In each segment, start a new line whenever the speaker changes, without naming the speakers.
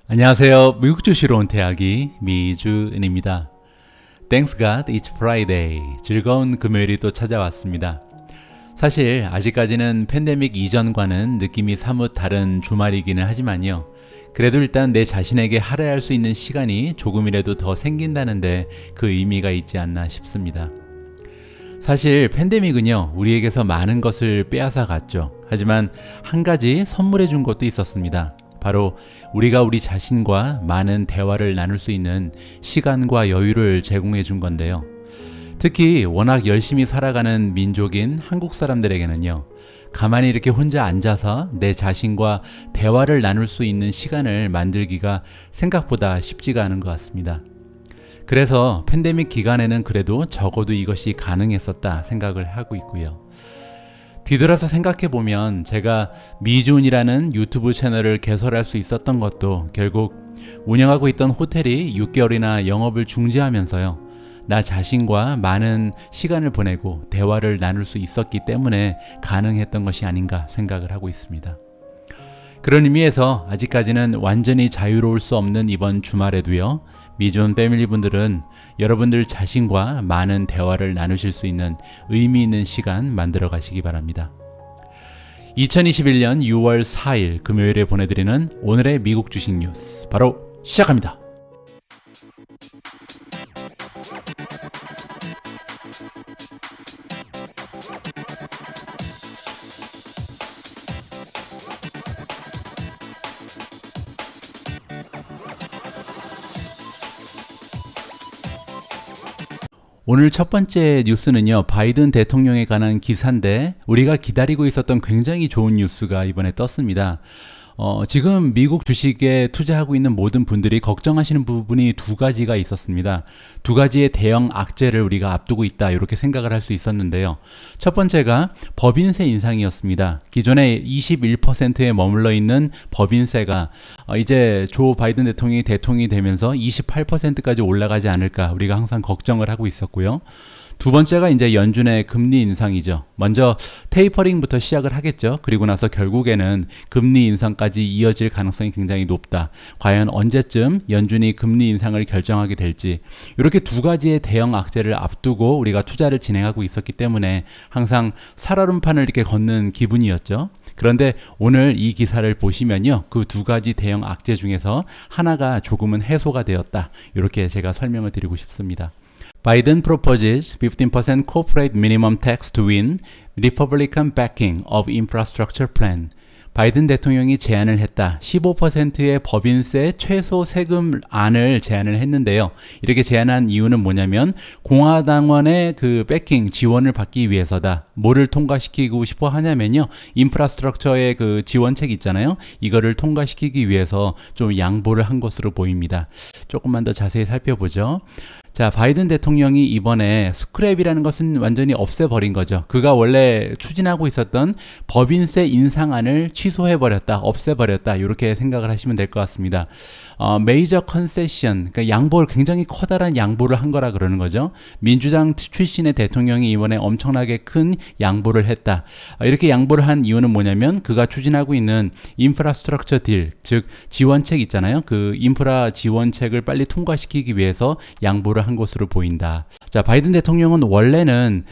안녕하세요. 미국 주시러 온 태아기 미주은입니다. Thanks God it's Friday. 즐거운 금요일이 또 찾아왔습니다. 사실 아직까지는 팬데믹 이전과는 느낌이 사뭇 다른 주말이기는 하지만요. 그래도 일단 내 자신에게 할애할 수 있는 시간이 조금이라도 더 생긴다는데 그 의미가 있지 않나 싶습니다. 사실 팬데믹은요, 우리에게서 많은 것을 빼앗아 갔죠. 하지만 한 가지 선물해 준 것도 있었습니다. 바로 우리가 우리 자신과 많은 대화를 나눌 수 있는 시간과 여유를 제공해 준 건데요. 특히 워낙 열심히 살아가는 민족인 한국 사람들에게는요, 가만히 이렇게 혼자 앉아서 내 자신과 대화를 나눌 수 있는 시간을 만들기가 생각보다 쉽지가 않은 것 같습니다. 그래서 팬데믹 기간에는 그래도 적어도 이것이 가능했었다 생각을 하고 있고요. 뒤돌아서 생각해보면 제가 미주은이라는 유튜브 채널을 개설할 수 있었던 것도 결국 운영하고 있던 호텔이 6개월이나 영업을 중지하면서요, 나 자신과 많은 시간을 보내고 대화를 나눌 수 있었기 때문에 가능했던 것이 아닌가 생각을 하고 있습니다. 그런 의미에서 아직까지는 완전히 자유로울 수 없는 이번 주말에도요, 미주은 패밀리 분들은 여러분들 자신과 많은 대화를 나누실 수 있는 의미 있는 시간 만들어 가시기 바랍니다. 2021년 6월 4일 금요일에 보내드리는 오늘의 미국 주식 뉴스 바로 시작합니다. 오늘 첫 번째 뉴스는요, 바이든 대통령에 관한 기사인데 우리가 기다리고 있었던 굉장히 좋은 뉴스가 이번에 떴습니다. 지금 미국 주식에 투자하고 있는 모든 분들이 걱정하시는 부분이 두 가지가 있었습니다. 두 가지의 대형 악재를 우리가 앞두고 있다, 이렇게 생각을 할 수 있었는데요. 첫 번째가 법인세 인상이었습니다. 기존에 21%에 머물러 있는 법인세가 이제 조 바이든 대통령이 대통령이 되면서 28%까지 올라가지 않을까 우리가 항상 걱정을 하고 있었고요. 두 번째가 이제 연준의 금리 인상이죠. 먼저 테이퍼링부터 시작을 하겠죠. 그리고 나서 결국에는 금리 인상까지 이어질 가능성이 굉장히 높다. 과연 언제쯤 연준이 금리 인상을 결정하게 될지, 이렇게 두 가지의 대형 악재를 앞두고 우리가 투자를 진행하고 있었기 때문에 항상 살얼음판을 이렇게 걷는 기분이었죠. 그런데 오늘 이 기사를 보시면요, 그 두 가지 대형 악재 중에서 하나가 조금은 해소가 되었다, 이렇게 제가 설명을 드리고 싶습니다. Biden proposes 15% corporate minimum tax to win Republican backing of infrastructure plan. 바이든 대통령이 제안을 했다. 15%의 법인세 최소 세금안을 제안을 했는데요. 이렇게 제안한 이유는 뭐냐면 공화당원의 그 백킹 지원을 받기 위해서다. 뭐를 통과시키고 싶어 하냐면요, 인프라스트럭처의 그 지원책 있잖아요. 이거를 통과시키기 위해서 좀 양보를 한 것으로 보입니다. 조금만 더 자세히 살펴보죠. 자, 바이든 대통령이 이번에 스크랩이라는 것은 완전히 없애버린 거죠. 그가 원래 추진하고 있었던 법인세 인상안을 취소해버렸다, 없애버렸다, 이렇게 생각을 하시면 될 것 같습니다. 메이저 컨세션, 그러니까 양보를, 굉장히 커다란 양보를 한 거라 그러는 거죠. 민주당 출신의 대통령이 이번에 엄청나게 큰 양보를 했다. 이렇게 양보를 한 이유는 뭐냐면 그가 추진하고 있는 인프라스트럭처 딜, 즉 지원책 있잖아요. 그 인프라 지원책을 빨리 통과시키기 위해서 양보를 한 것으로 보인다. 자, 바이든 대통령은 원래는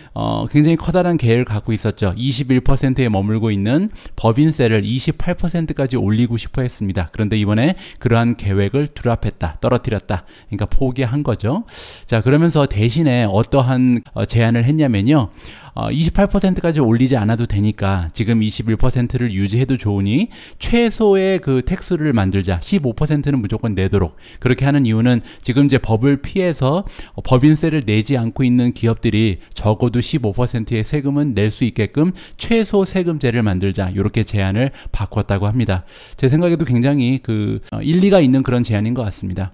굉장히 커다란 계획을 갖고 있었죠. 21%에 머물고 있는 법인세를 28%까지 올리고 싶어 했습니다. 그런데 이번에 그러한 계획을 드랍했다, 떨어뜨렸다. 그러니까 포기한 거죠. 자, 그러면서 대신에 어떠한 제안을 했냐면요, 28%까지 올리지 않아도 되니까 지금 21%를 유지해도 좋으니 최소의 그 텍스를 만들자. 15%는 무조건 내도록. 그렇게 하는 이유는 지금 이제 법을 피해서 법인세를 내지 않고 있는 기업들이 적어도 15%의 세금은 낼 수 있게끔 최소 세금제를 만들자, 이렇게 제안을 바꿨다고 합니다. 제 생각에도 굉장히 그 일리가 있는 그런 제안인 것 같습니다.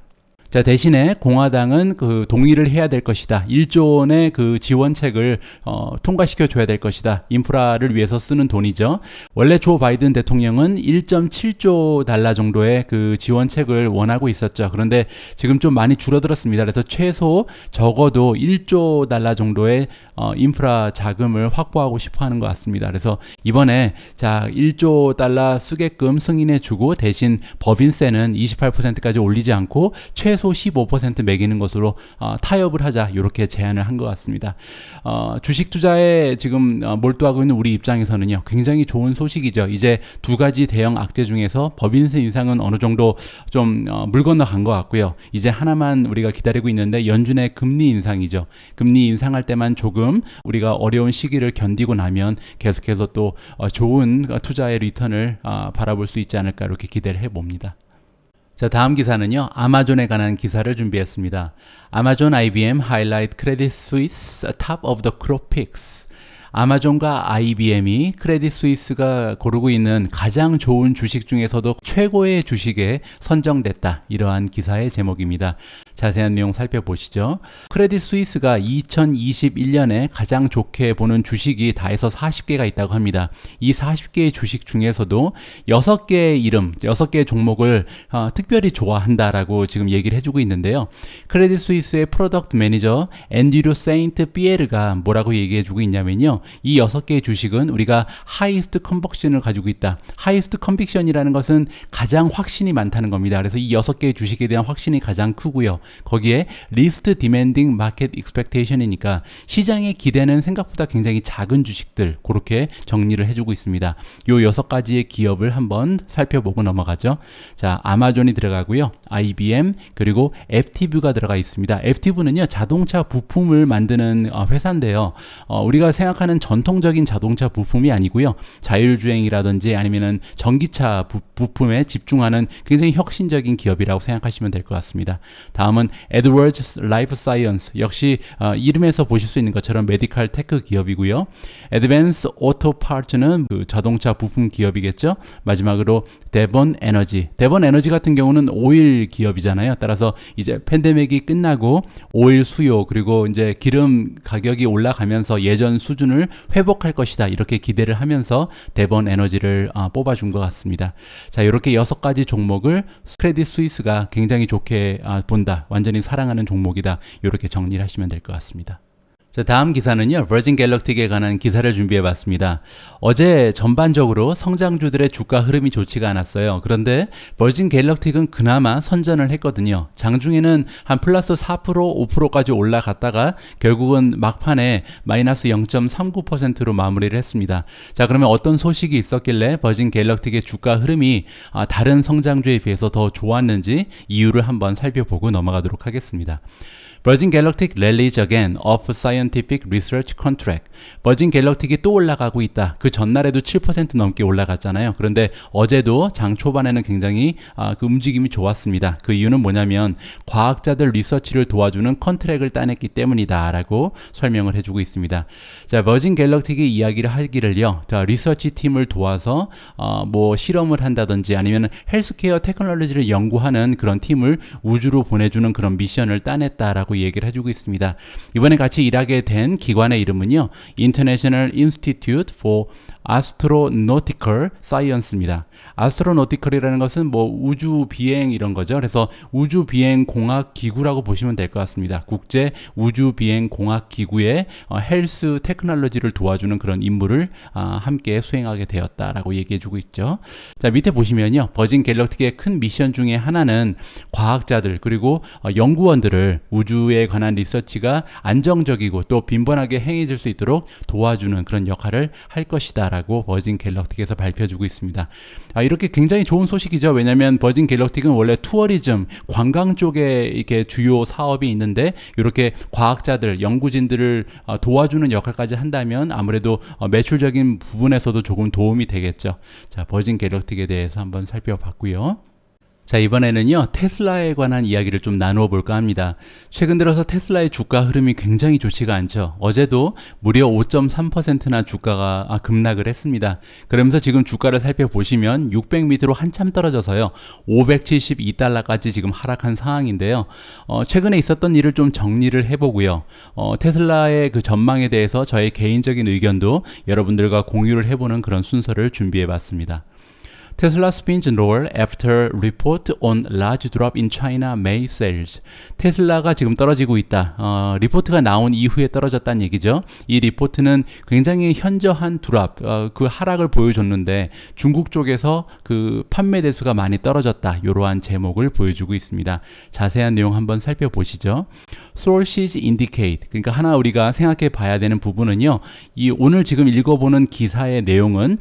자, 대신에 공화당은 그 동의를 해야 될 것이다. 1조 원의 그 지원책을 통과시켜 줘야 될 것이다. 인프라를 위해서 쓰는 돈이죠. 원래 조 바이든 대통령은 1.7조 달러 정도의 그 지원책을 원하고 있었죠. 그런데 지금 좀 많이 줄어들었습니다. 그래서 최소 적어도 1조 달러 정도의 인프라 자금을 확보하고 싶어 하는 것 같습니다. 그래서 이번에 자 1조 달러 쓰게끔 승인해 주고 대신 법인세는 28%까지 올리지 않고 최소 15% 매기는 것으로 타협을 하자 이렇게 제안을 한 것 같습니다. 주식 투자에 지금 몰두하고 있는 우리 입장에서는요 굉장히 좋은 소식이죠. 이제 두 가지 대형 악재 중에서 법인세 인상은 어느 정도 좀 물 건너간 것 같고요. 이제 하나만 우리가 기다리고 있는데 연준의 금리 인상이죠. 금리 인상할 때만 조금 우리가 어려운 시기를 견디고 나면 계속해서 또 좋은 투자의 리턴을 바라볼 수 있지 않을까 이렇게 기대를 해봅니다. 자, 다음 기사는요 아마존에 관한 기사를 준비했습니다. 아마존 IBM Highlight Credit Suisse Top of the Crop Picks. 아마존과 IBM이 크레딧 스위스가 고르고 있는 가장 좋은 주식 중에서도 최고의 주식에 선정됐다. 이러한 기사의 제목입니다. 자세한 내용 살펴보시죠. 크레딧 스위스가 2021년에 가장 좋게 보는 주식이 다 해서 40개가 있다고 합니다. 이 40개의 주식 중에서도 6개의 이름, 6개의 종목을 특별히 좋아한다라고 지금 얘기를 해주고 있는데요. 크레딧 스위스의 프로덕트 매니저 앤드류 세인트 피에르가 뭐라고 얘기해주고 있냐면요. 이 6개의 주식은 우리가 하이스트 컨벅션을 가지고 있다. 하이스트 컨빅션이라는 것은 가장 확신이 많다는 겁니다. 그래서 이 6개의 주식에 대한 확신이 가장 크고요. 거기에 리스트 디맨딩 마켓 익스펙테이션이니까 시장의 기대는 생각보다 굉장히 작은 주식들 그렇게 정리를 해주고 있습니다. 요 6가지의 기업을 한번 살펴보고 넘어가죠. 자, 아마존이 들어가고요. IBM 그리고 FTV가 들어가 있습니다. FTV는요 자동차 부품을 만드는 회사인데요. 우리가 생각하는 전통적인 자동차 부품이 아니고요. 자율주행이라든지 아니면은 전기차 부품에 집중하는 굉장히 혁신적인 기업이라고 생각하시면 될 것 같습니다. 다음은 에드워즈 라이프 사이언스 역시 이름에서 보실 수 있는 것처럼 메디컬 테크 기업이고요. 애드밴스 오토 파츠는 그 자동차 부품 기업이겠죠. 마지막으로 데본 에너지. 데본 에너지 같은 경우는 오일 기업이잖아요. 따라서 이제 팬데믹이 끝나고 오일 수요 그리고 이제 기름 가격이 올라가면서 예전 수준을 회복할 것이다. 이렇게 기대를 하면서 데본 에너지를 뽑아준 것 같습니다. 자, 이렇게 6가지 종목을 크레딧 스위스가 굉장히 좋게 본다. 완전히 사랑하는 종목이다. 이렇게 정리를 하시면 될 것 같습니다. 자, 다음 기사는요 버진 갤럭틱에 관한 기사를 준비해 봤습니다. 어제 전반적으로 성장주들의 주가 흐름이 좋지가 않았어요. 그런데 버진 갤럭틱은 그나마 선전을 했거든요. 장중에는 한 플러스 4% 5%까지 올라갔다가 결국은 막판에 마이너스 0.39%로 마무리를 했습니다. 자, 그러면 어떤 소식이 있었길래 버진 갤럭틱의 주가 흐름이 다른 성장주에 비해서 더 좋았는지 이유를 한번 살펴보고 넘어가도록 하겠습니다. 버진 갤럭틱 rallies again off scientific research contract. 버진 갤럭틱이 또 올라가고 있다. 그 전날에도 7% 넘게 올라갔잖아요. 그런데 어제도 장 초반에는 굉장히 그 움직임이 좋았습니다. 그 이유는 뭐냐면 과학자들 리서치를 도와주는 컨트랙을 따냈기 때문이다 라고 설명을 해주고 있습니다. 자, 버진 갤럭틱이 이야기를 하기를요. 자, 리서치 팀을 도와서 뭐 실험을 한다든지 아니면 헬스케어 테크놀로지를 연구하는 그런 팀을 우주로 보내주는 그런 미션을 따냈다라고 얘기를 해주고 있습니다. 이번에 같이 일하게 된 기관의 이름은요, International Institute for Astronautical Science입니다. 아스트로노티컬이라는 것은 뭐 우주 비행 이런 거죠. 그래서 우주 비행 공학 기구라고 보시면 될 것 같습니다. 국제 우주 비행 공학 기구의 헬스 테크놀로지를 도와주는 그런 임무를 함께 수행하게 되었다라고 얘기해주고 있죠. 자, 밑에 보시면요, 버진 갤럭틱의 큰 미션 중에 하나는 과학자들 그리고 연구원들을 우주에 관한 리서치가 안정적이고 또 빈번하게 행해질 수 있도록 도와주는 그런 역할을 할 것이다라고 버진 갤럭틱에서 밝혀주고 있습니다. 이렇게 굉장히 좋은 소식이죠. 왜냐하면 버진 갤럭틱은 원래 투어리즘, 관광 쪽에 이렇게 주요 사업이 있는데 이렇게 과학자들, 연구진들을 도와주는 역할까지 한다면 아무래도 매출적인 부분에서도 조금 도움이 되겠죠. 자, 버진 갤럭틱에 대해서 한번 살펴봤고요. 자, 이번에는요 테슬라에 관한 이야기를 좀 나누어 볼까 합니다. 최근 들어서 테슬라의 주가 흐름이 굉장히 좋지가 않죠. 어제도 무려 5.3%나 주가가 급락을 했습니다. 그러면서 지금 주가를 살펴보시면 600 밑으로 한참 떨어져서요 572달러까지 지금 하락한 상황인데요. 최근에 있었던 일을 좀 정리를 해보고요. 테슬라의 그 전망에 대해서 저의 개인적인 의견도 여러분들과 공유를 해보는 그런 순서를 준비해 봤습니다. Tesla spins lower after report on large drop in China May sales. 테슬라가 지금 떨어지고 있다. 리포트가 나온 이후에 떨어졌다는 얘기죠. 이 리포트는 굉장히 현저한 드랍, 그 하락을 보여줬는데 중국 쪽에서 그 판매 대수가 많이 떨어졌다. 이러한 제목을 보여주고 있습니다. 자세한 내용 한번 살펴보시죠. Sources indicate. 그러니까 하나 우리가 생각해 봐야 되는 부분은요. 이 오늘 지금 읽어보는 기사의 내용은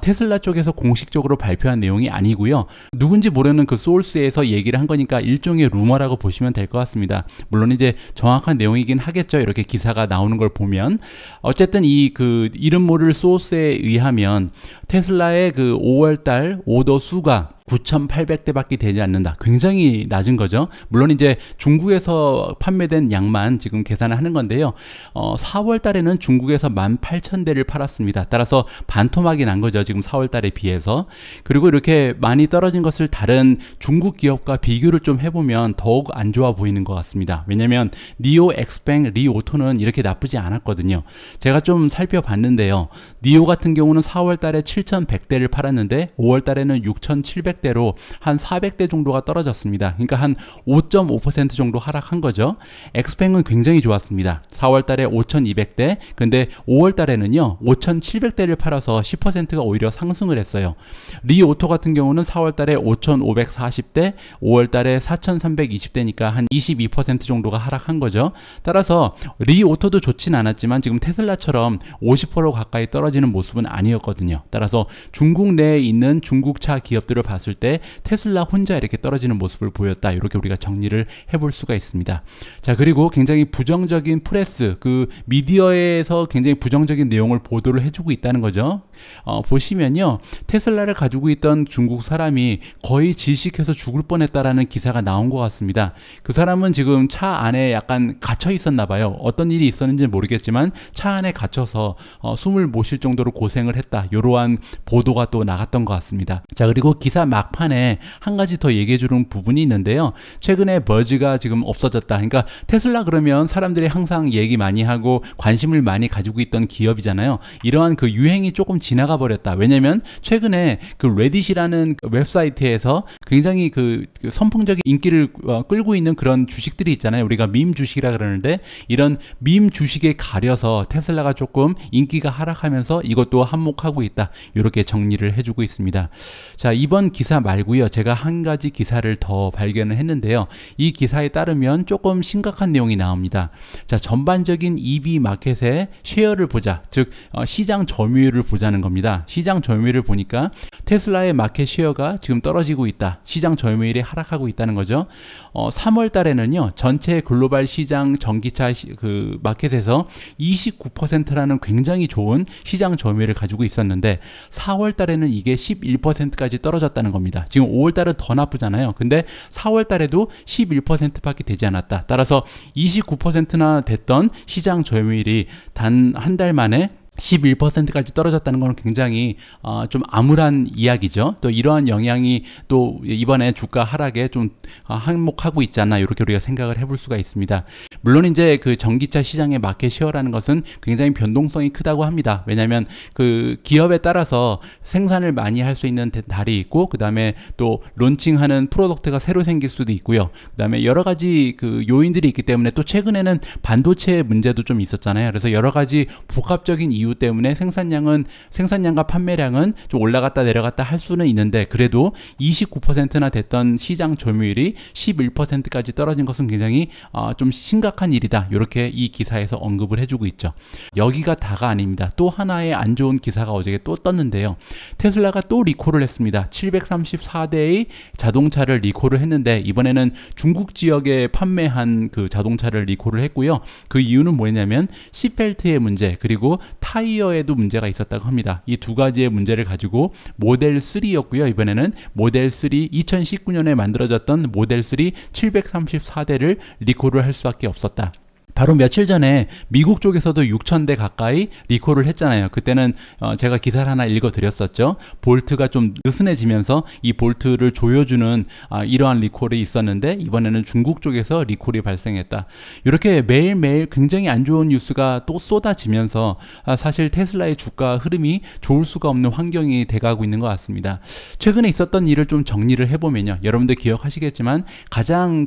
테슬라 쪽에서 공식적으로 발표한 내용이 아니고요. 누군지 모르는 그 소urce에서 얘기를 한 거니까 일종의 루머라고 보시면 될 것 같습니다. 물론 이제 정확한 내용이긴 하겠죠. 이렇게 기사가 나오는 걸 보면. 어쨌든 이 그 이름 모를 소스에 의하면 테슬라의 그 5월달 오더 수가 9,800대밖에 되지 않는다. 굉장히 낮은 거죠. 물론 이제 중국에서 판매된 양만 지금 계산을 하는 건데요. 4월 달에는 중국에서 18,000대를 팔았습니다. 따라서 반토막이 난 거죠. 지금 4월 달에 비해서. 그리고 이렇게 많이 떨어진 것을 다른 중국 기업과 비교를 좀 해보면 더욱 안 좋아 보이는 것 같습니다. 왜냐면 니오, 엑스팽, 리오토는 이렇게 나쁘지 않았거든요. 제가 좀 살펴봤는데요. 니오 같은 경우는 4월 달에 7,100대를 팔았는데 5월 달에는 6,700대로 한 400대 정도가 떨어졌습니다. 그러니까 한 5.5% 정도 하락한 거죠. 엑스팽은 굉장히 좋았습니다. 4월 달에 5,200대, 근데 5월 달에는요 5,700대를 팔아서 10%가 오히려 상승을 했어요. 리오토 같은 경우는 4월 달에 5,540대, 5월 달에 4,320대니까 한 22% 정도가 하락한 거죠. 따라서 리오토도 좋진 않았지만 지금 테슬라처럼 50% 가까이 떨어지는 모습은 아니었거든요. 따라서 중국 내에 있는 중국차 기업들을 봤을 때 테슬라 혼자 이렇게 떨어지는 모습을 보였다. 이렇게 우리가 정리를 해볼 수가 있습니다. 자, 그리고 굉장히 부정적인 프레스, 그 미디어에서 굉장히 부정적인 내용을 보도를 해주고 있다는 거죠. 보시면요, 테슬라를 가지고 있던 중국 사람이 거의 질식해서 죽을 뻔했다라는 기사가 나온 것 같습니다. 그 사람은 지금 차 안에 약간 갇혀 있었나 봐요. 어떤 일이 있었는지 모르겠지만 차 안에 갇혀서 숨을 못 쉴 정도로 고생을 했다. 이러한 보도가 또 나갔던 것 같습니다. 자, 그리고 기사 막판에 한 가지 더 얘기해 주는 부분이 있는데요. 최근에 버즈가 지금 없어졌다. 그러니까 테슬라 그러면 사람들이 항상 얘기 많이 하고 관심을 많이 가지고 있던 기업이잖아요. 이러한 그 유행이 조금 지나가 버렸다. 왜냐면 최근에 그 레딧이라는 웹사이트에서 굉장히 그 선풍적인 인기를 끌고 있는 그런 주식들이 있잖아요. 우리가 밈 주식이라 그러는데 이런 밈 주식에 가려서 테슬라가 조금 인기가 하락하면서 이것도 한몫하고 있다. 이렇게 정리를 해주고 있습니다. 자, 이번 기사 말고요. 제가 한 가지 기사를 더 발견을 했는데요. 이 기사에 따르면 조금 심각한 내용이 나옵니다. 자, 전반적인 EV 마켓의 쉐어를 보자. 즉 시장 점유율을 보자는 겁니다. 시장 점유율을 보니까 테슬라의 마켓 쉐어가 지금 떨어지고 있다. 시장 점유율이 하락하고 있다는 거죠. 3월 달에는요. 전체 글로벌 시장 전기차 그 마켓에서 29%라는 굉장히 좋은 시장 점유율을 가지고 있었는데 4월 달에는 이게 11%까지 떨어졌다는 겁니다. 지금 5월 달은 더 나쁘잖아요. 근데 4월 달에도 11%밖에 되지 않았다. 따라서 29%나 됐던 시장 점유율이 단 한 달 만에 11%까지 떨어졌다는 건 굉장히 좀 암울한 이야기죠. 또 이러한 영향이 또 이번에 주가 하락에 좀 한몫하고 있지 않나 이렇게 우리가 생각을 해볼 수가 있습니다. 물론 이제 그 전기차 시장의 마켓 쉐어라는 것은 굉장히 변동성이 크다고 합니다. 왜냐하면 그 기업에 따라서 생산을 많이 할 수 있는 달이 있고 그 다음에 또 론칭하는 프로덕트가 새로 생길 수도 있고요. 그 다음에 여러 가지 그 요인들이 있기 때문에 또 최근에는 반도체 문제도 좀 있었잖아요. 그래서 여러 가지 복합적인 이유 때문에 생산량과 판매량은 좀 올라갔다 내려갔다 할 수는 있는데 그래도 29%나 됐던 시장 점유율이 11%까지 떨어진 것은 굉장히 좀 심각한 일이다. 이렇게 이 기사에서 언급을 해주고 있죠. 여기가 다가 아닙니다. 또 하나의 안 좋은 기사가 어제 또 떴는데요. 테슬라가 또 리콜을 했습니다. 734대의 자동차를 리콜을 했는데 이번에는 중국 지역에 판매한 그 자동차를 리콜을 했고요. 그 이유는 뭐냐면 시트벨트의 문제 그리고 타이어에도 문제가 있었다고 합니다. 이 두 가지의 문제를 가지고 모델 3였고요. 이번에는 모델 3 2019년에 만들어졌던 모델 3 734대를 리콜을 할 수밖에 없었다. 바로 며칠 전에 미국 쪽에서도 6,000대 가까이 리콜을 했잖아요. 그때는 제가 기사를 하나 읽어드렸었죠. 볼트가 좀 느슨해지면서 이 볼트를 조여주는 이러한 리콜이 있었는데, 이번에는 중국 쪽에서 리콜이 발생했다. 이렇게 매일매일 굉장히 안 좋은 뉴스가 또 쏟아지면서 사실 테슬라의 주가 흐름이 좋을 수가 없는 환경이 돼가고 있는 것 같습니다. 최근에 있었던 일을 좀 정리를 해보면요, 여러분들 기억하시겠지만 가장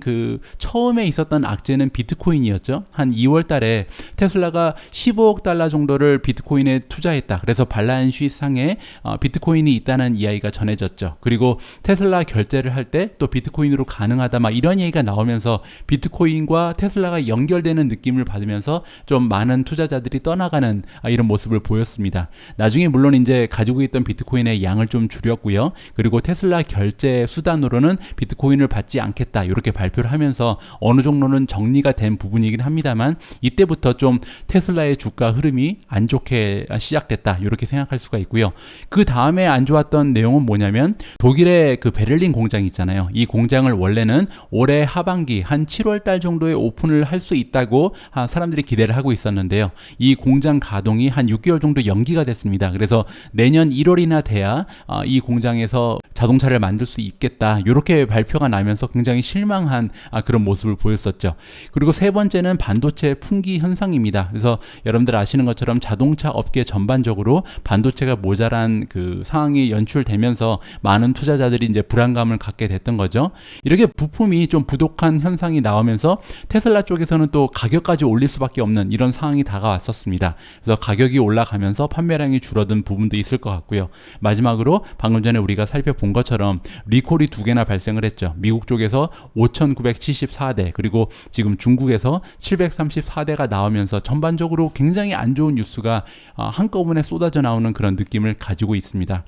처음에 있었던 악재는 비트코인이었죠. 한 2월 달에 테슬라가 15억 달러 정도를 비트코인에 투자했다. 그래서 발란시 상에 비트코인이 있다는 이야기가 전해졌죠. 그리고 테슬라 결제를 할 때 또 비트코인으로 가능하다, 막 이런 얘기가 나오면서 비트코인과 테슬라가 연결되는 느낌을 받으면서 좀 많은 투자자들이 떠나가는 이런 모습을 보였습니다. 나중에 물론 이제 가지고 있던 비트코인의 양을 좀 줄였고요. 그리고 테슬라 결제 수단으로는 비트코인을 받지 않겠다, 이렇게 발표를 하면서 어느 정도는 정리가 된 부분이긴 합니다만, 이때부터 좀 테슬라의 주가 흐름이 안 좋게 시작됐다, 이렇게 생각할 수가 있고요. 그 다음에 안 좋았던 내용은 뭐냐면, 독일의 베를린 공장 있잖아요. 이 공장을 원래는 올해 하반기 한 7월 달 정도에 오픈을 할 수 있다고 사람들이 기대를 하고 있었는데요. 이 공장 가동이 한 6개월 정도 연기가 됐습니다. 그래서 내년 1월이나 돼야 이 공장에서 자동차를 만들 수 있겠다, 이렇게 발표가 나면서 굉장히 실망한 그런 모습을 보였었죠. 그리고 세 번째는 반도체 품귀 현상입니다. 그래서 여러분들 아시는 것처럼 자동차 업계 전반적으로 반도체가 모자란 상황이 연출되면서 많은 투자자들이 이제 불안감을 갖게 됐던 거죠. 이렇게 부품이 좀 부족한 현상이 나오면서 테슬라 쪽에서는 또 가격까지 올릴 수밖에 없는 이런 상황이 다가왔었습니다. 그래서 가격이 올라가면서 판매량이 줄어든 부분도 있을 것 같고요. 마지막으로 방금 전에 우리가 살펴본 것처럼 리콜이 2개나 발생을 했죠. 미국 쪽에서 5,974대, 그리고 지금 중국에서 734대가 나오면서 전반적으로 굉장히 안 좋은 뉴스가 한꺼번에 쏟아져 나오는 그런 느낌을 가지고 있습니다.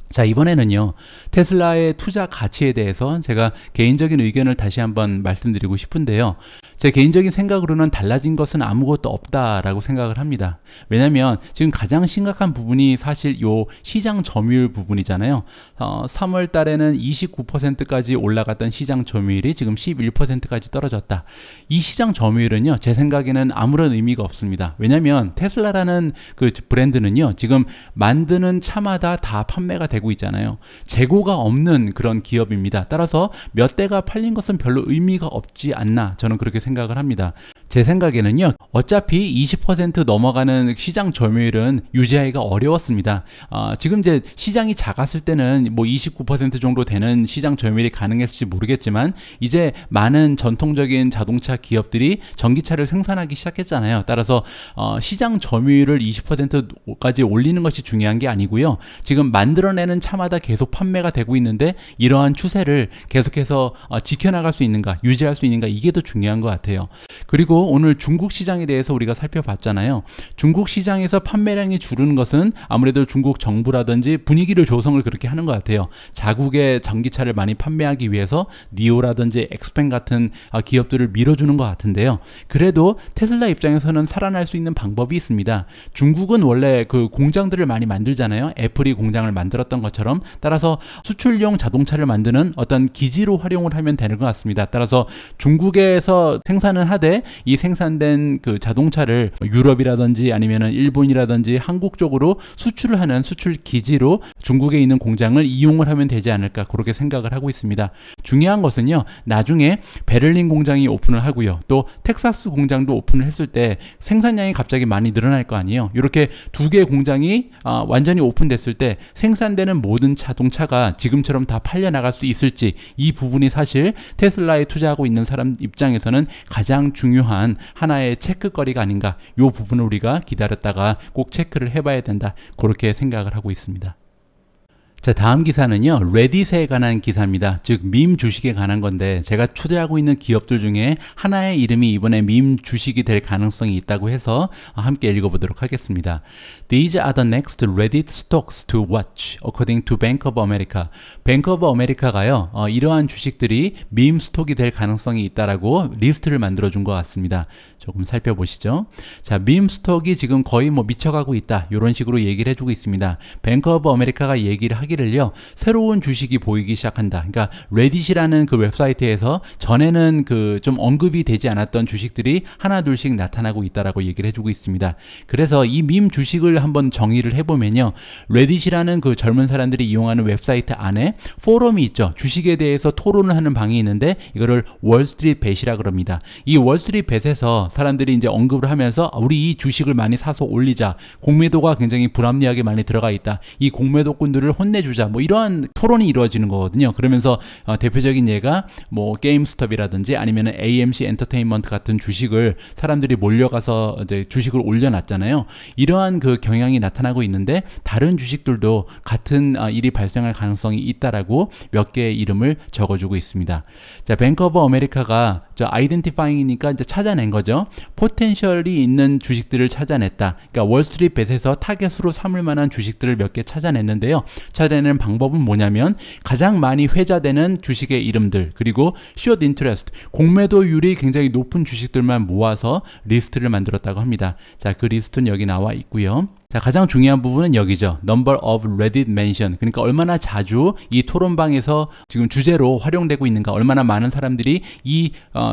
자, 이번에는요, 테슬라의 투자 가치에 대해서 제가 개인적인 의견을 다시 한번 말씀드리고 싶은데요. 제 개인적인 생각으로는 달라진 것은 아무것도 없다라고 생각을 합니다. 왜냐면 지금 가장 심각한 부분이 사실 요 시장 점유율 부분이잖아요. 3월 달에는 29%까지 올라갔던 시장 점유율이 지금 11%까지 떨어졌다. 이 시장 점유율은요, 제 생각에는 아무런 의미가 없습니다. 왜냐면 테슬라라는 브랜드는요, 지금 만드는 차마다 다 판매가 되고 있잖아요. 재고가 없는 그런 기업입니다. 따라서 몇 대가 팔린 것은 별로 의미가 없지 않나, 저는 그렇게 생각을 합니다. 제 생각에는요, 어차피 20% 넘어가는 시장 점유율은 유지하기가 어려웠습니다. 지금 이제 시장이 작았을 때는 뭐 29% 정도 되는 시장 점유율이 가능했을지 모르겠지만, 이제 많은 전통적인 자동차 기업들이 전기차를 생산하기 시작했잖아요. 따라서 시장 점유율을 20%까지 올리는 것이 중요한 게 아니고요, 지금 만들어내는 차마다 계속 판매가 되고 있는데 이러한 추세를 계속해서 지켜나갈 수 있는가, 유지할 수 있는가, 이게 더 중요한 것 같아요. 그리고 오늘 중국 시장에 대해서 우리가 살펴봤잖아요. 중국 시장에서 판매량이 줄은 것은 아무래도 중국 정부라든지 분위기를 조성을 그렇게 하는 것 같아요. 자국의 전기차를 많이 판매하기 위해서 니오라든지 엑스펜 같은 기업들을 밀어주는 것 같은데요. 그래도 테슬라 입장에서는 살아날 수 있는 방법이 있습니다. 중국은 원래 공장들을 많이 만들잖아요. 애플이 공장을 만들었던 것처럼. 따라서 수출용 자동차를 만드는 어떤 기지로 활용을 하면 되는 것 같습니다. 따라서 중국에서 생산을 하되 이 생산된 자동차를 유럽이라든지 아니면은 일본이라든지 한국 쪽으로 수출을 하는 수출 기지로 중국에 있는 공장을 이용을 하면 되지 않을까, 그렇게 생각을 하고 있습니다. 중요한 것은요, 나중에 베를린 공장이 오픈을 하고요, 또 텍사스 공장도 오픈을 했을 때 생산량이 갑자기 많이 늘어날 거 아니에요. 이렇게 2개 공장이 완전히 오픈됐을 때 생산되는 모든 자동차가 지금처럼 다 팔려 나갈 수 있을지, 이 부분이 사실 테슬라에 투자하고 있는 사람 입장에서는 가장 중요한 하나의 체크거리가 아닌가, 이 부분을 우리가 기다렸다가 꼭 체크를 해봐야 된다, 그렇게 생각을 하고 있습니다. 자, 다음 기사는요, 레딧에 관한 기사입니다. 즉 밈 주식에 관한 건데, 제가 투자하고 있는 기업들 중에 하나의 이름이 이번에 밈 주식이 될 가능성이 있다고 해서 함께 읽어보도록 하겠습니다. These are the next Reddit stocks to watch, according to Bank of America. Bank of America가요, 이러한 주식들이 밈 스톡이 될 가능성이 있다라고 리스트를 만들어준 것 같습니다. 조금 살펴보시죠. 자, 밈 스톡이 지금 거의 미쳐가고 있다, 이런 식으로 얘기를 해주고 있습니다. 뱅크 오브 아메리카가 얘기를 하기 하기를요, 새로운 주식이 보이기 시작한다. 그러니까 레딧이라는 그 웹사이트에서 전에는 그 좀 언급이 되지 않았던 주식들이 하나 둘씩 나타나고 있다라고 얘기를 해주고 있습니다. 그래서 이 밈 주식을 한번 정의를 해보면요, 레딧이라는 그 젊은 사람들이 이용하는 웹사이트 안에 포럼이 있죠. 주식에 대해서 토론을 하는 방이 있는데 이거를 월스트리트 벳이라 그럽니다. 이 월스트리트 벳에서 사람들이 이제 언급을 하면서 우리 이 주식을 많이 사서 올리자, 공매도가 굉장히 불합리하게 많이 들어가 있다, 이 공매도꾼들을 혼내주자, 뭐 이러한 토론이 이루어지는 거거든요. 그러면서 대표적인 예가 뭐 게임스톱이라든지 아니면 AMC 엔터테인먼트 같은 주식을 사람들이 몰려가서 이제 주식을 올려놨잖아요. 이러한 그 경향이 나타나고 있는데 다른 주식들도 같은 일이 발생할 가능성이 있다라고 몇 개의 이름을 적어주고 있습니다. 자, 뱅크 오브 아메리카가 저 아이덴티파잉이니까 이제 찾아낸 거죠. 포텐셜이 있는 주식들을 찾아냈다. 그러니까 월스트리트 벳에서 타겟으로 삼을 만한 주식들을 몇 개 찾아냈는데요. 찾아내는 방법은 뭐냐면 가장 많이 회자되는 주식의 이름들, 그리고 short interest, 공매도율이 굉장히 높은 주식들만 모아서 리스트를 만들었다고 합니다. 자, 그 리스트는 여기 나와 있고요. 자, 가장 중요한 부분은 여기죠. Number of Reddit mention. 그러니까 얼마나 자주 이 토론방에서 지금 주제로 활용되고 있는가, 얼마나 많은 사람들이 이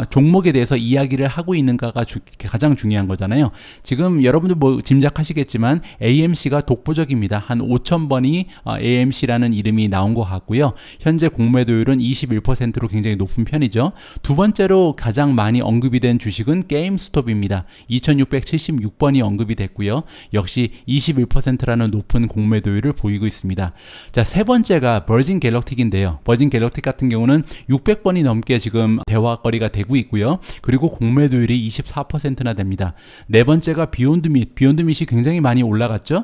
종목에 대해서 이야기를 하고 있는가가 가장 중요한 거잖아요. 지금 여러분들 뭐 짐작하시겠지만 AMC가 독보적입니다. 한 5,000번이 AMC라는 이름이 나온 것 같고요. 현재 공매도율은 21%로 굉장히 높은 편이죠. 두 번째로 가장 많이 언급이 된 주식은 게임스톱입니다. 2,676번이 언급이 됐고요. 역시 21%라는 높은 공매도율을 보이고 있습니다. 자, 세 번째가 버진 갤럭틱인데요. 버진 갤럭틱 같은 경우는 600번이 넘게 지금 대화거리가 되고 있고요. 그리고 공매도율이 24%나 됩니다. 네 번째가 비욘드 밋. 비욘드 밋이 굉장히 많이 올라갔죠.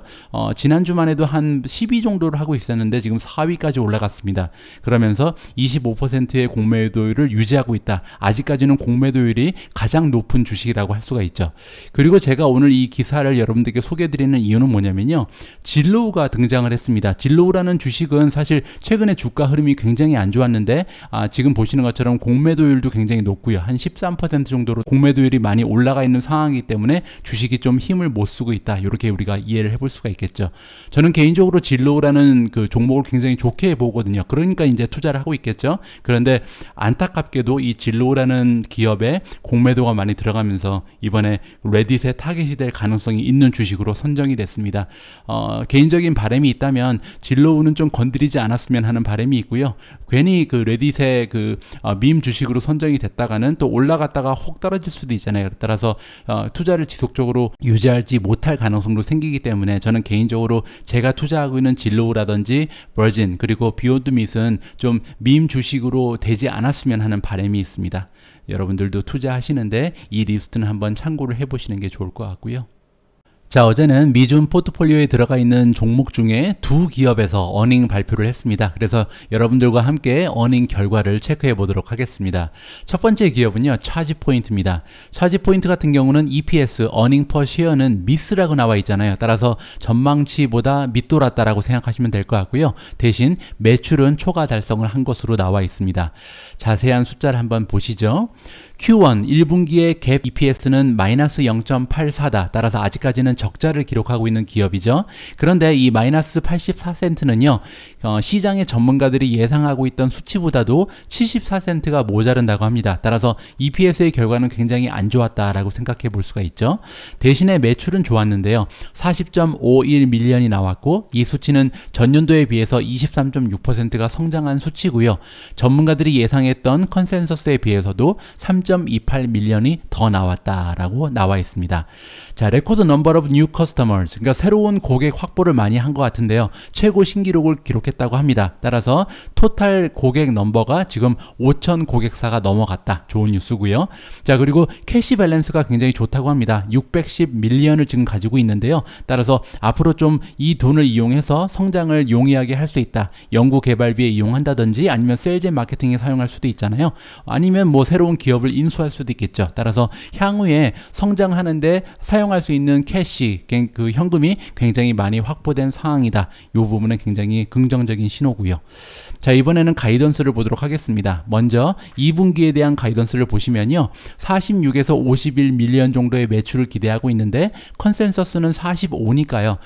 지난주만 해도 한 12 정도를 하고 있었는데 지금 4위까지 올라갔습니다. 그러면서 25%의 공매도율을 유지하고 있다. 아직까지는 공매도율이 가장 높은 주식이라고 할 수가 있죠. 그리고 제가 오늘 이 기사를 여러분들께 소개해드리는 이유는 뭐냐면요, 진로우가 등장을 했습니다. 진로우라는 주식은 사실 최근에 주가 흐름이 굉장히 안 좋았는데 지금 보시는 것처럼 공매도율도 굉장히 높고요. 한 13% 정도로 공매도율이 많이 올라가 있는 상황이기 때문에 주식이 좀 힘을 못 쓰고 있다, 이렇게 우리가 이해를 해볼 수가 있겠죠. 저는 개인적으로 진로우라는 그 종목을 굉장히 좋게 보거든요. 그러니까 이제 투자를 하고 있겠죠. 그런데 안타깝게도 이 진로우라는 기업에 공매도가 많이 들어가면서 이번에 레딧의 타겟이 될 가능성이 있는 주식으로 선정이 됐습니다. 개인적인 바람이 있다면 진로우는 좀 건드리지 않았으면 하는 바람이 있고요. 괜히 그 레딧의 그 밈 주식으로 선정이 됐다가는 또 올라갔다가 혹 떨어질 수도 있잖아요. 따라서 투자를 지속적으로 유지하지 못할 가능성도 생기기 때문에 저는 개인적으로 제가 투자하고 있는 진로우라든지 버진 그리고 비욘드 밋은 좀 밈 주식으로 되지 않았으면 하는 바람이 있습니다. 여러분들도 투자하시는데 이 리스트는 한번 참고를 해보시는 게 좋을 것 같고요. 자, 어제는 미준 포트폴리오에 들어가 있는 종목 중에 두 기업에서 어닝 발표를 했습니다. 그래서 여러분들과 함께 어닝 결과를 체크해 보도록 하겠습니다. 첫 번째 기업은요, 차지포인트입니다. 차지포인트 같은 경우는 EPS, 어닝 퍼 쉐어는 미스라고 나와 있잖아요. 따라서 전망치보다 밑돌았다라고 생각하시면 될 것 같고요. 대신 매출은 초과 달성을 한 것으로 나와 있습니다. 자세한 숫자를 한번 보시죠. Q1 1분기의 갭 EPS는 마이너스 0.84다. 따라서 아직까지는 적자를 기록하고 있는 기업이죠. 그런데 이 마이너스 84센트는요, 시장의 전문가들이 예상하고 있던 수치보다도 74센트가 모자른다고 합니다. 따라서 EPS의 결과는 굉장히 안 좋았다라고 생각해 볼 수가 있죠. 대신에 매출은 좋았는데요. 40.51 밀리언이 나왔고 이 수치는 전년도에 비해서 23.6%가 성장한 수치고요. 전문가들이 예상했던 컨센서스에 비해서도 3.28 밀리언이 더 나왔다라고 나와 있습니다. 자, 레코드 넘버 오브 뉴 커스터머즈, 그러니까 새로운 고객 확보를 많이 한 것 같은데요. 최고 신기록을 기록했다고 합니다. 따라서 토탈 고객 넘버가 지금 5,000 고객사가 넘어갔다. 좋은 뉴스고요. 자, 그리고 캐시 밸런스가 굉장히 좋다고 합니다. 610 밀리언을 지금 가지고 있는데요. 따라서 앞으로 좀 이 돈을 이용해서 성장을 용이하게 할 수 있다. 연구 개발비에 이용한다든지 아니면 세일즈 앤 마케팅에 사용할 수도 있잖아요. 아니면 뭐 새로운 기업을 돈을 인수할 수도 있겠죠. 따라서 향후에 성장하는데 사용할 수 있는 캐시, 그 현금이 굉장히 많이 확보된 상황이다. 이 부분은 굉장히 긍정적인 신호고요. 자, 이번에는 가이던스를 보도록 하겠습니다. 먼저 2분기에 대한 가이던스를 보시면요, 46에서 51 밀리언 정도의 매출을 기대하고 있는데 컨센서스는 45니까요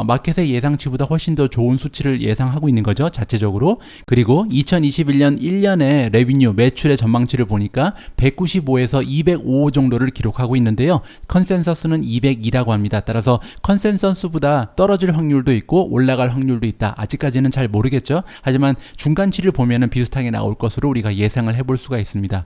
마켓의 예상치보다 훨씬 더 좋은 수치를 예상하고 있는 거죠, 자체적으로. 그리고 2021년 1년의 레비뉴 매출의 전망치를 보니까 195에서 205 정도를 기록하고 있는데요, 컨센서스는 202라고 합니다. 따라서 컨센서스보다 떨어질 확률도 있고 올라갈 확률도 있다. 아직까지는 잘 모르겠죠. 하지만 중간치를 보면은 비슷하게 나올 것으로 우리가 예상을 해볼 수가 있습니다.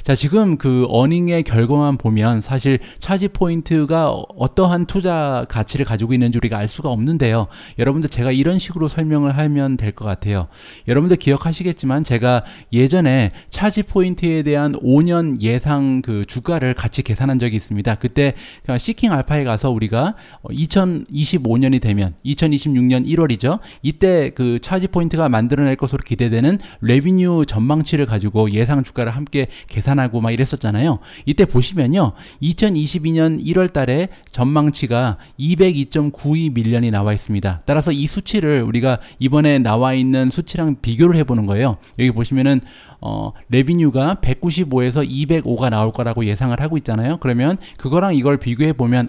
자, 지금 그 어닝의 결과만 보면 사실 차지 포인트가 어떠한 투자 가치를 가지고 있는지 우리가 알 수가 없는데요. 여러분들, 제가 이런 식으로 설명을 하면 될 것 같아요. 여러분들 기억하시겠지만 제가 예전에 차지 포인트에 대한 5년 예상 그 주가를 같이 계산한 적이 있습니다. 그때 시킹 알파에 가서 우리가 2025년이 되면 2026년 1월이죠. 이때 그 차지 포인트가 만들어낼 것으로 기대되는 레비뉴 전망치를 가지고 예상 주가를 함께 계산하고 막 이랬었잖아요. 이때 보시면요, 2022년 1월 달에 전망치가 202.92 밀리언이 나와 있습니다. 따라서 이 수치를 우리가 이번에 나와 있는 수치랑 비교를 해보는 거예요. 여기 보시면은 레비뉴가 195에서 205가 나올 거라고 예상을 하고 있잖아요. 그러면 그거랑 이걸 비교해 보면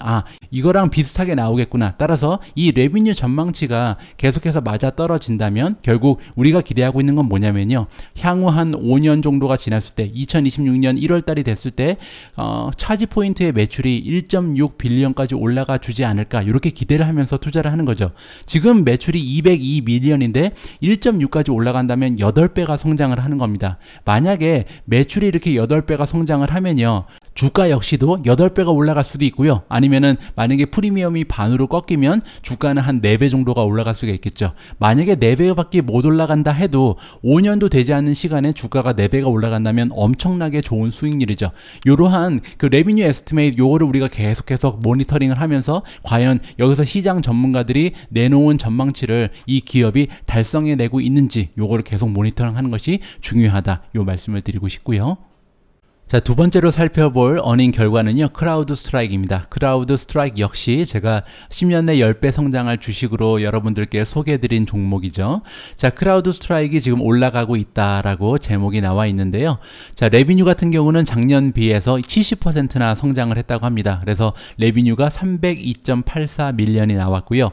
이거랑 비슷하게 나오겠구나. 따라서 이 레비뉴 전망치가 계속해서 맞아 떨어진다면 결국 우리가 기대하고 있는 건 뭐냐면요, 향후 한 5년 정도가 지났을 때 2026년 1월 달이 됐을 때 차지 포인트의 매출이 1.6 빌리언까지 올라가 주지 않을까, 이렇게 기대를 하면서 투자를 하는 거죠. 지금 매출이 202 밀리언인데 1.6까지 올라간다면 8배가 성장을 하는 겁니다. 만약에 매출이 이렇게 8배가 성장을 하면요, 주가 역시도 8배가 올라갈 수도 있고요. 아니면은 만약에 프리미엄이 반으로 꺾이면 주가는 한 4배 정도가 올라갈 수가 있겠죠. 만약에 4배밖에 못 올라간다 해도 5년도 되지 않는 시간에 주가가 4배가 올라간다면 엄청나게 좋은 수익률이죠. 이러한 그 레비뉴 에스티메이트, 요거를 우리가 계속해서 모니터링을 하면서 과연 여기서 시장 전문가들이 내놓은 전망치를 이 기업이 달성해내고 있는지 요거를 계속 모니터링 하는 것이 중요하다. 요 말씀을 드리고 싶고요. 자, 두 번째로 살펴볼 어닝 결과는요, 크라우드 스트라이크입니다. 크라우드 스트라이크 역시 제가 10년 내 10배 성장할 주식으로 여러분들께 소개해드린 종목이죠. 자, 크라우드 스트라이크가 지금 올라가고 있다라고 제목이 나와 있는데요. 자, 레비뉴 같은 경우는 작년 비해서 70%나 성장을 했다고 합니다. 그래서 레비뉴가 302.84 밀리언이 나왔고요.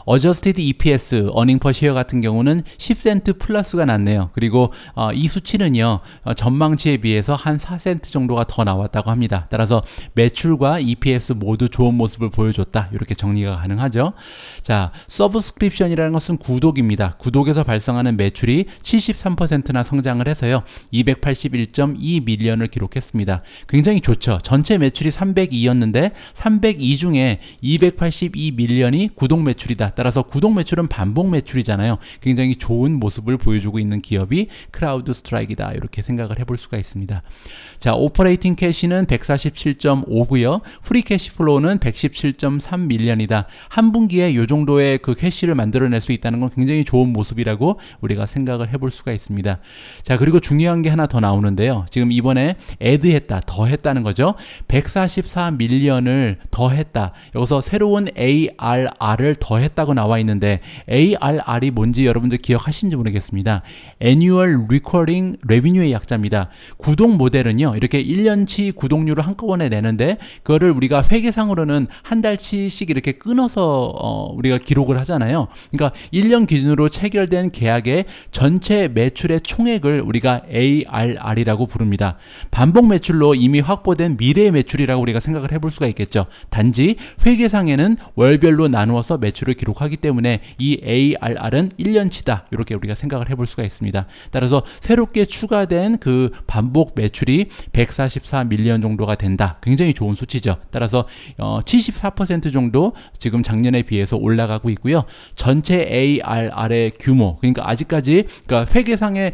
어저스티드 EPS, 어닝 퍼 쉐어 같은 경우는 10센트 플러스가 났네요. 그리고 이 수치는요, 전망치에 비해서 한 4센트 정도가 더 나왔다고 합니다. 따라서 매출과 EPS 모두 좋은 모습을 보여줬다, 이렇게 정리가 가능하죠. 자, 서브스크립션이라는 것은 구독입니다. 구독에서 발생하는 매출이 73%나 성장을 해서요, 281.2 밀리언을 기록했습니다. 굉장히 좋죠. 전체 매출이 302였는데 302 중에 282 밀리언이 구독 매출이다. 따라서 구독 매출은 반복 매출이잖아요. 굉장히 좋은 모습을 보여주고 있는 기업이 크라우드 스트라이크이다, 이렇게 생각을 해볼 수가 있습니다. 자, 오퍼레이팅 캐시는 147.5고요. 프리 캐시 플로우는 117.3 밀리언이다. 한 분기에 이 정도의 그 캐시를 만들어낼 수 있다는 건 굉장히 좋은 모습이라고 우리가 생각을 해볼 수가 있습니다. 자, 그리고 중요한 게 하나 더 나오는데요. 지금 이번에 애드했다, 더했다는 거죠. 144 밀리언을 더했다. 여기서 새로운 ARR을 더했다고 나와 있는데 ARR이 뭔지 여러분들 기억하시는지 모르겠습니다. Annual Recurring Revenue의 약자입니다. 구독 모델은요, 이렇게 1년치 구독료를 한꺼번에 내는데 그거를 우리가 회계상으로는 한 달치씩 이렇게 끊어서 우리가 기록을 하잖아요. 그러니까 1년 기준으로 체결된 계약의 전체 매출의 총액을 우리가 ARR이라고 부릅니다. 반복 매출로 이미 확보된 미래의 매출이라고 우리가 생각을 해볼 수가 있겠죠. 단지 회계상에는 월별로 나누어서 매출을 기록하기 때문에 이 ARR은 1년치다, 이렇게 우리가 생각을 해볼 수가 있습니다. 따라서 새롭게 추가된 그 반복 매출이 144 밀리언 정도가 된다. 굉장히 좋은 수치죠. 따라서 74% 정도 지금 작년에 비해서 올라가고 있고요. 전체 ARR의 규모, 그러니까 아직까지 그러니까 회계상의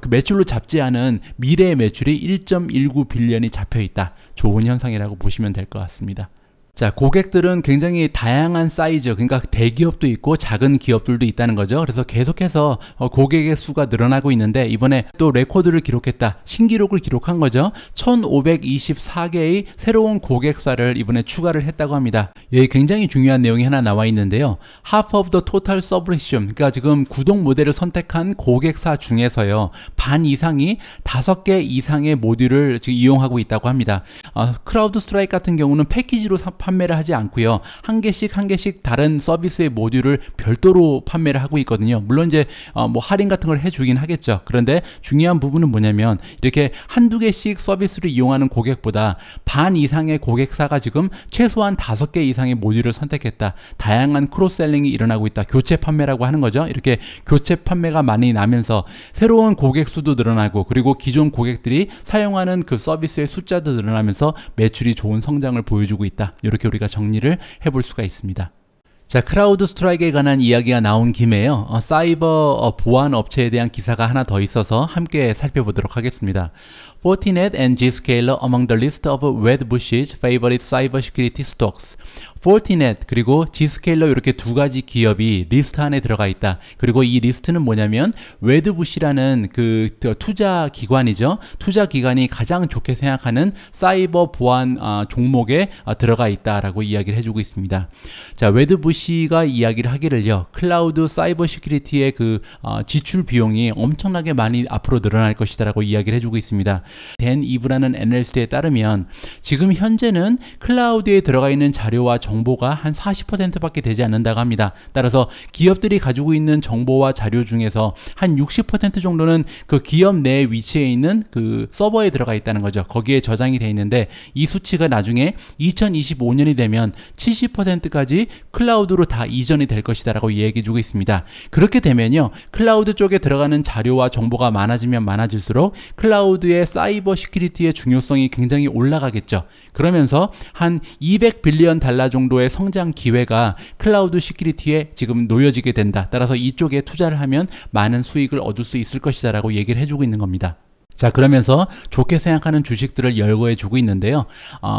그 매출로 잡지 않은 미래의 매출이 1.19 빌리언이 잡혀 있다. 좋은 현상이라고 보시면 될 것 같습니다. 자, 고객들은 굉장히 다양한 사이즈, 그러니까 대기업도 있고 작은 기업들도 있다는 거죠. 그래서 계속해서 고객의 수가 늘어나고 있는데 이번에 또 레코드를 기록했다. 신기록을 기록한 거죠. 1524개의 새로운 고객사를 이번에 추가를 했다고 합니다. 여기 굉장히 중요한 내용이 하나 나와 있는데요. Half of the total subscription, 그러니까 지금 구독 모델을 선택한 고객사 중에서요. 반 이상이 5개 이상의 모듈을 지금 이용하고 있다고 합니다. 크라우드 스트라이크 같은 경우는 패키지로 판매를 하지 않고요. 한 개씩 다른 서비스의 모듈을 별도로 판매를 하고 있거든요. 물론 이제 뭐 할인 같은 걸 해주긴 하겠죠. 그런데 중요한 부분은 뭐냐면 이렇게 한두 개씩 서비스를 이용하는 고객보다 반 이상의 고객사가 지금 최소한 5개 이상의 모듈을 선택했다. 다양한 크로스셀링이 일어나고 있다. 교체 판매라고 하는 거죠. 이렇게 교체 판매가 많이 나면서 새로운 고객 수도 늘어나고 그리고 기존 고객들이 사용하는 그 서비스의 숫자도 늘어나면서 매출이 좋은 성장을 보여주고 있다. 이렇게 우리가 정리를 해볼 수가 있습니다. 자, 크라우드 스트라이크에 관한 이야기가 나온 김에요. 사이버 보안 업체에 대한 기사가 하나 더 있어서 함께 살펴보도록 하겠습니다. Fortinet and Zscaler among the list of Wedbush's favorite cybersecurity stocks. Fortinet 그리고 Zscaler 이렇게 두 가지 기업이 리스트 안에 들어가 있다. 그리고 이 리스트는 뭐냐면 웨드부시라는 그 투자 기관이죠. 투자 기관이 가장 좋게 생각하는 사이버 보안 종목에 들어가 있다라고 이야기를 해주고 있습니다. 자, 웨드부시가 이야기를 하기를요. 클라우드 사이버 시큐리티의 그 지출 비용이 엄청나게 많이 앞으로 늘어날 것이다라고 이야기를 해주고 있습니다. 댄 이브라는 애널리스트에 따르면 지금 현재는 클라우드에 들어가 있는 자료와 정보가 한 40%밖에 되지 않는다고 합니다. 따라서 기업들이 가지고 있는 정보와 자료 중에서 한 60% 정도는 그 기업 내 위치에 있는 그 서버에 들어가 있다는 거죠. 거기에 저장이 되어 있는데 이 수치가 나중에 2025년이 되면 70%까지 클라우드로 다 이전이 될 것이다 라고 얘기해 주고 있습니다. 그렇게 되면요. 클라우드 쪽에 들어가는 자료와 정보가 많아지면 많아질수록 클라우드의 사이버 시큐리티의 중요성이 굉장히 올라가겠죠. 그러면서 한 200빌리언 달러 정도의 성장 기회가 클라우드 시큐리티에 지금 놓여지게 된다. 따라서 이쪽에 투자를 하면 많은 수익을 얻을 수 있을 것이다 라고 얘기를 해주고 있는 겁니다. 자, 그러면서 좋게 생각하는 주식들을 열거해 주고 있는데요.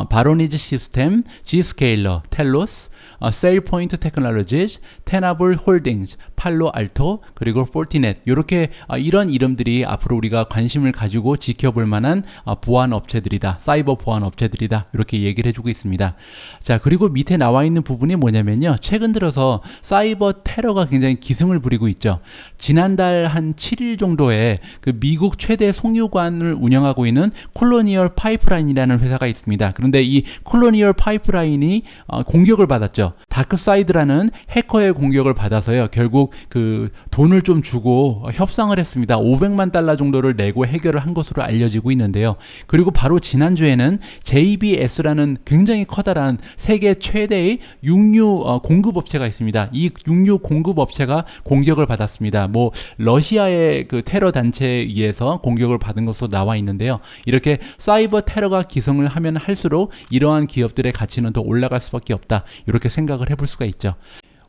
바로니즈 시스템, Zscaler, 텔로스, 세일포인트 테크놀로지즈, 테나블 홀딩스, 팔로 알토, 그리고 포티넷 이렇게 이런 이름들이 앞으로 우리가 관심을 가지고 지켜볼 만한 보안 업체들이다. 사이버 보안 업체들이다. 이렇게 얘기를 해주고 있습니다. 자, 그리고 밑에 나와 있는 부분이 뭐냐면요. 최근 들어서 사이버 테러가 굉장히 기승을 부리고 있죠. 지난달 한 7일 정도에 그 미국 최대 송유관을 운영하고 있는 콜로니얼 파이프라인이라는 회사가 있습니다. 그런데 이 콜로니얼 파이프라인이 공격을 받았죠. 다크사이드라는 해커의 공격을 받아서요. 결국 그 돈을 좀 주고 협상을 했습니다. 500만 달러 정도를 내고 해결을 한 것으로 알려지고 있는데요. 그리고 바로 지난주에는 JBS라는 굉장히 커다란 세계 최대의 육류 공급업체가 있습니다. 이 육류 공급업체가 공격을 받았습니다. 뭐 러시아의 그 테러 단체에 의해서 공격을 받은 것으로 나와 있는데요. 이렇게 사이버 테러가 기승을 하면 할수록 이러한 기업들의 가치는 더 올라갈 수밖에 없다. 이렇게 생각을 해볼 수가 있죠.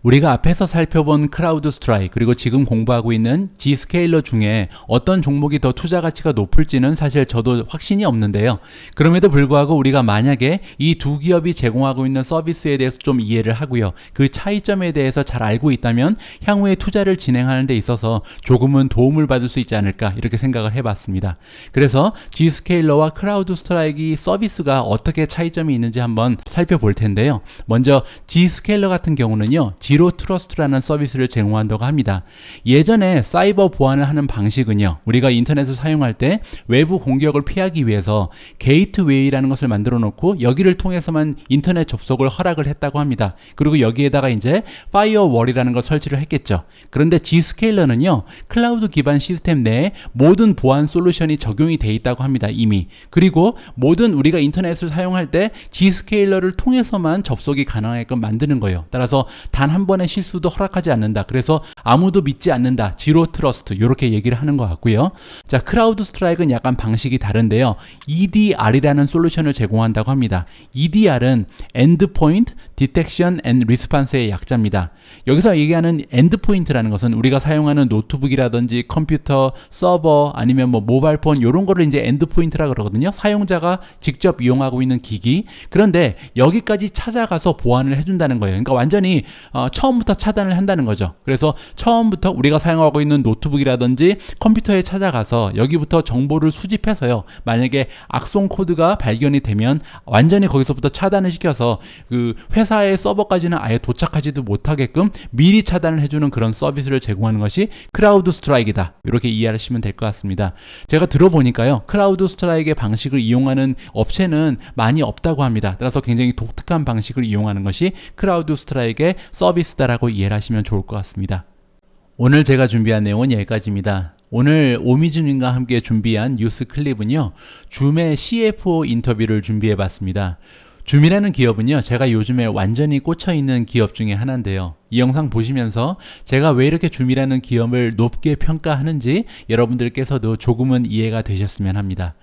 우리가 앞에서 살펴본 크라우드 스트라이크 그리고 지금 공부하고 있는 Zscaler 중에 어떤 종목이 더 투자 가치가 높을지는 사실 저도 확신이 없는데요. 그럼에도 불구하고 우리가 만약에 이 두 기업이 제공하고 있는 서비스에 대해서 좀 이해를 하고요. 그 차이점에 대해서 잘 알고 있다면 향후에 투자를 진행하는 데 있어서 조금은 도움을 받을 수 있지 않을까 이렇게 생각을 해봤습니다. 그래서 Zscaler와 크라우드 스트라이크 서비스가 어떻게 차이점이 있는지 한번 살펴볼 텐데요. 먼저 Zscaler 같은 경우는요. 지로 트러스트라는 서비스를 제공한다고 합니다. 예전에 사이버 보안을 하는 방식은요. 우리가 인터넷을 사용할 때 외부 공격을 피하기 위해서 게이트웨이라는 것을 만들어 놓고 여기를 통해서만 인터넷 접속을 허락을 했다고 합니다. 그리고 여기에다가 이제 파이어월이라는 걸 설치를 했겠죠. 그런데 Zscaler는요. 클라우드 기반 시스템 내에 모든 보안 솔루션이 적용이 돼 있다고 합니다. 이미. 그리고 모든 우리가 인터넷을 사용할 때 Zscaler를 통해서만 접속이 가능하게끔 만드는 거예요. 따라서 단 한 한 번의 실수도 허락하지 않는다. 그래서 아무도 믿지 않는다. 지로 트러스트 이렇게 얘기를 하는 것 같고요. 자, 크라우드 스트라이크는 약간 방식이 다른데요. EDR이라는 솔루션을 제공한다고 합니다. EDR은 Endpoint Detection and Response의 약자입니다. 여기서 얘기하는 엔드포인트라는 것은 우리가 사용하는 노트북이라든지 컴퓨터, 서버 아니면 뭐 모바일폰 이런 거를 이제 엔드포인트라 그러거든요. 사용자가 직접 이용하고 있는 기기. 그런데 여기까지 찾아가서 보완을 해준다는 거예요. 그러니까 완전히 처음부터 차단을 한다는 거죠. 그래서 처음부터 우리가 사용하고 있는 노트북이라든지 컴퓨터에 찾아가서 여기부터 정보를 수집해서요. 만약에 악성 코드가 발견이 되면 완전히 거기서부터 차단을 시켜서 그 회사의 서버까지는 아예 도착하지도 못하게끔 미리 차단을 해주는 그런 서비스를 제공하는 것이 크라우드 스트라이크이다. 이렇게 이해하시면 될 것 같습니다. 제가 들어보니까요. 크라우드 스트라이크의 방식을 이용하는 업체는 많이 없다고 합니다. 따라서 굉장히 독특한 방식을 이용하는 것이 크라우드 스트라이크의 서비스다라고 이해를 하시면 좋을 것 같습니다. 오늘 제가 준비한 내용은 여기까지입니다. 오늘 오미준님과 함께 준비한 뉴스 클립은요. 줌의 CFO 인터뷰를 준비해 봤습니다. 줌이라는 기업은요, 제가 요즘에 완전히 꽂혀있는 기업 중에 하나인데요. 이 영상 보시면서 제가 왜 이렇게 줌이라는 기업을 높게 평가하는지 여러분들께서도 조금은 이해가 되셨으면 합니다.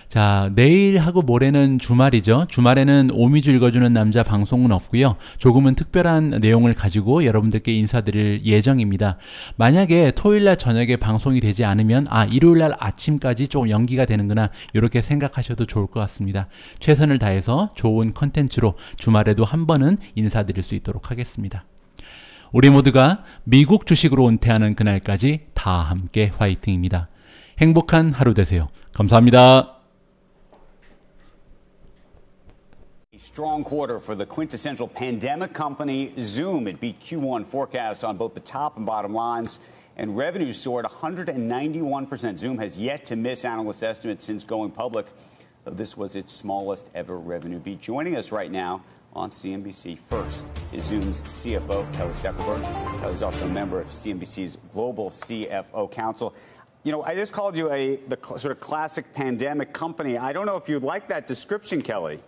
자, 내일하고 모레는 주말이죠. 주말에는 오미주 읽어주는 남자 방송은 없고요. 조금은 특별한 내용을 가지고 여러분들께 인사드릴 예정입니다. 만약에 토요일날 저녁에 방송이 되지 않으면 일요일날 아침까지 조금 연기가 되는구나 이렇게 생각하셔도 좋을 것 같습니다. 최선을 다해서 좋은 컨텐츠로 주말에도 한 번은 인사드릴 수 있도록 하겠습니다. 우리 모두가 미국 주식으로 은퇴하는 그날까지 다 함께 화이팅입니다. 행복한 하루 되세요. 감사합니다.
A strong quarter for the quintessential pandemic company Zoom. It beat Q1 forecasts on both the top and bottom lines, and revenues soared 191%. Zoom has yet to miss analyst estimates since going public, though this was its smallest ever revenue beat. Joining us right now on CNBC first is Zoom's CFO, Kelly Steckelberg. Kelly's also a member of CNBC's Global CFO Council. You know, I just called you the sort of classic pandemic company. I don't know if you like that description, Kelly.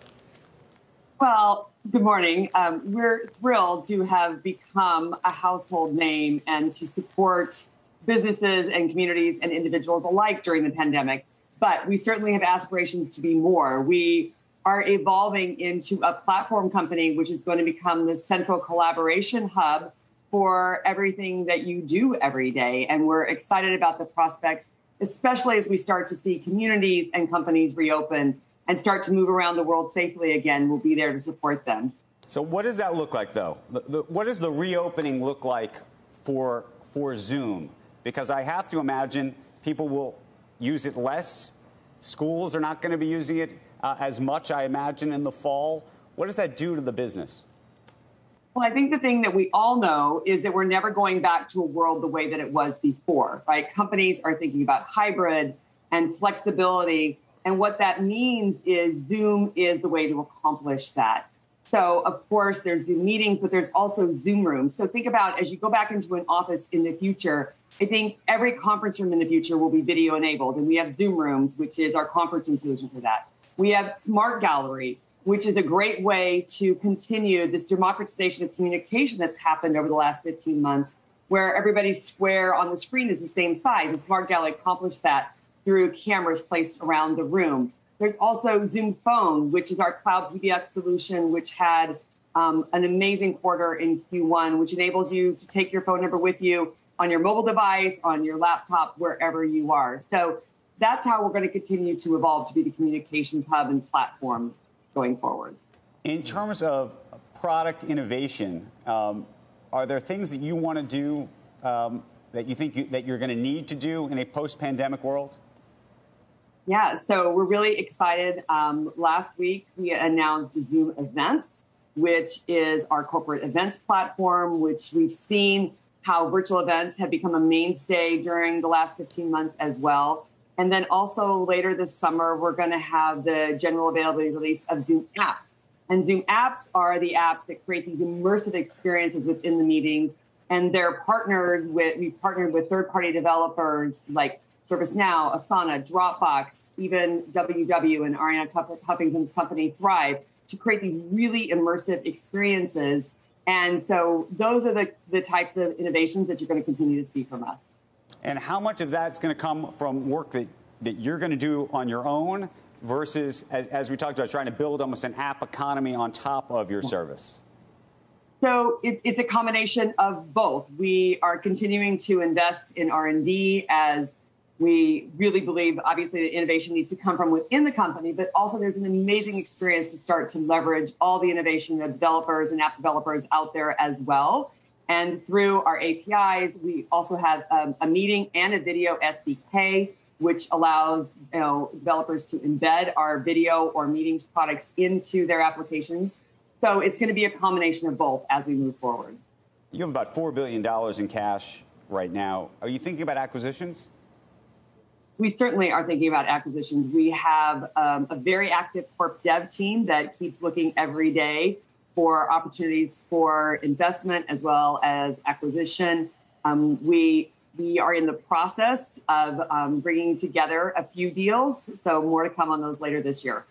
Well, good morning. We're thrilled to have become a household name and to support businesses and communities and individuals alike during the pandemic. But we certainly have aspirations to be more. We are evolving into a platform company, which is going to become the central collaboration hub for everything that you do every day. And we're excited about the prospects, especially as we start to see communities and companies reopen and start to move around the world safely again. We'll be there to support them.
So what does that look like, though? What does the reopening look like for Zoom? Because I have to imagine people will use it less. Schools are not going to be using it as much, I imagine, in the fall. What does that do to the business?
Well, I think the thing that we all know is that we're never going back to a world the way that it was before, right? Companies are thinking about hybrid and flexibility. And what that means is Zoom is the way to accomplish that. So, of course, there's Zoom meetings, but there's also Zoom rooms. So think about as you go back into an office in the future, I think every conference room in the future will be video enabled. And we have Zoom rooms, which is our conferencing solution for that. We have Smart Gallery, which is a great way to continue this democratization of communication that's happened over the last 15 months, where everybody's square on the screen is the same size. And Smart Gallery accomplished that through cameras placed around the room. There's also Zoom Phone, which is our cloud PBX solution, which had an amazing quarter in Q1, which enables you to take your phone number with you on your mobile device, on your laptop, wherever you are. So that's how we're going to continue to evolve to be the communications hub and platform going forward.
In terms of product innovation, are there things that you want to do that you think that you're going to need to do in a post-pandemic world?
Yeah, so we're really excited. Last week, we announced Zoom Events, which is our corporate events platform, which we've seen how virtual events have become a mainstay during the last 15 months as well. And then also later this summer, we're going to have the general availability release of Zoom Apps. And Zoom Apps are the apps that create these immersive experiences within the meetings. And we've partnered with third-party developers like ServiceNow, Asana, Dropbox, even WW and Ariana Huffington's company Thrive to create these really immersive experiences And so those are the types of innovations that you're going to continue to see from us.
And how much of that's going to come from work that you're going to do on your own versus, as we talked about, trying to build almost an app economy on top of your service?
So it's a combination of both. We are continuing to invest in R&D as we really believe, obviously, the innovation needs to come from within the company, but also there's an amazing experience to start to leverage all the innovation of developers and app developers out there as well. And through our APIs, we also have a meeting and a video SDK, which allows developers to embed our video or meetings products into their applications. So it's going to be a combination of both as we move forward.
You have about $4 billion in cash right now. Are you thinking about acquisitions?
We certainly are thinking about acquisitions. We have a very active corp dev team that keeps looking every day for opportunities for investment as well as acquisition. We are in the process of bringing together a few deals, so more to come on those later this year.